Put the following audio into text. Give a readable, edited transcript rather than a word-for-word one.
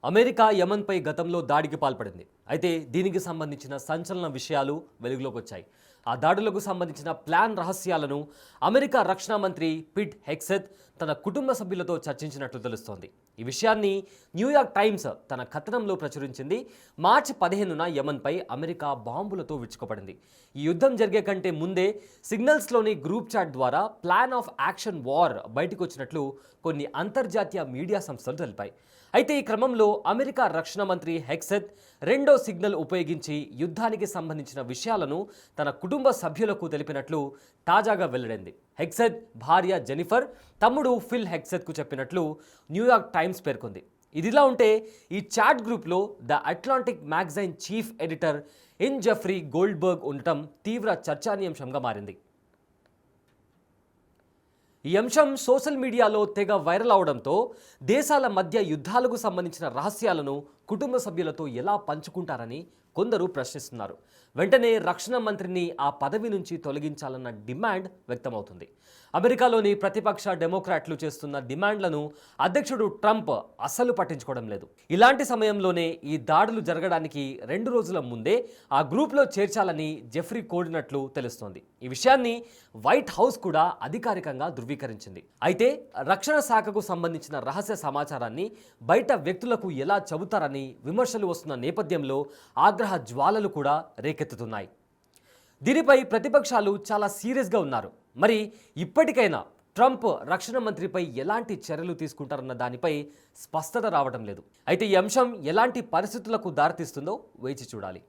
America యమన్పై గతంలో దాడికి పాల్పడింది. అయితే దీనికి సంబంధించిన సంచలన విషయాలు వెలుగులోకి వచ్చాయి. ఆ దాడులకు సంబంధించిన ప్లాన్ రహస్యాలను అమెరికా రక్షణ మంత్రి పిట్ హెగ్సెత్ తన కుటుంబ సభ్యులతో చర్చించినట్లు తెలుస్తోంది. ఈ విషయాన్ని న్యూయార్క్ టైమ్స్ తన కథనంలో ప్రచురించింది. మార్చి 15న యమన్పై అమెరికా బాంబులతో విరుచుకుపడింది. ఈ యుద్ధం జరిగే కంటే ముందే సిగ్నల్స్లోని గ్రూప్ చాట్ ద్వారా ప్లాన్ ఆఫ్ యాక్షన్ వార్ బయటకు వచ్చినట్లు కొన్ని అంతర్జాతీయ మీడియా సంస్థలు తెలిపాయి. అయితే ఈ క్రమంలో అమెరికా రక్షణ మంత్రి హెగ్సెత్ రెండో సిగ్నల్ ఉపయోగించి యుద్ధానికి సంబంధించిన విషయాలను తన కుటుంబ సభ్యులకు తెలిపినట్లు తాజాగా వెల్లడైంది. హెగ్సెత్ భార్య జెనిఫర్, తమ్ముడు ఫిల్ హెగ్సెత్కు చెప్పినట్లు న్యూయార్క్ టైమ్స్ పేర్కొంది. ఇదిలా ఉంటే ఈ చాట్ గ్రూప్లో the Atlantic magazine chief editor in Jeffrey Goldberg ఉండటం తీవ్ర చర్చానీయాంశంగా మారింది. ఈ అంశం సోషల్ మీడియాలో తెగ వైరల్ అవడంతో దేశాల మధ్య యుద్ధాలకు సంబంధించిన రహస్యాలను కుటుంబ సభ్యులతో ఎలా పంచుకుంటారని కొందరు ప్రశ్నిస్తున్నారు. వెంటనే రక్షణ మంత్రిని ఆ పదవి నుంచి తొలగించాలన్న డిమాండ్ వ్యక్తమవుతుంది. అమెరికాలోని ప్రతిపక్ష డెమోక్రాట్లు చేస్తున్న డిమాండ్లను అధ్యక్షుడు ట్రంప్ అస్సలు పట్టించుకోవడం లేదు. ఇలాంటి సమయంలోనే ఈ దాడులు జరగడానికి 2 రోజుల ముందే ఆ గ్రూప్లో చేర్చాలని జెఫ్రీ కోరినట్లు తెలుస్తోంది. ఈ విషయాన్ని వైట్ హౌస్ కూడా అధికారికంగా ధృవీకరించింది. అయితే రక్షణ శాఖకు సంబంధించిన రహస్య సమాచారాన్ని బయట వ్యక్తులకు ఎలా చెబుతారని విమర్శలు వస్తున్న నేపథ్యంలో ఆగ్రహ జ్వాలలు కూడా రేకెత్తుతున్నాయి. దీనిపై ప్రతిపక్షాలు చాలా సీరియస్గా ఉన్నారు. మరి ఇప్పటికైనా ట్రంప్ రక్షణ మంత్రిపై ఎలాంటి చర్యలు తీసుకుంటారన్న దానిపై స్పష్టత రావడం లేదు. అయితే ఈ అంశం ఎలాంటి పరిస్థితులకు దారితీస్తుందో వేచి చూడాలి.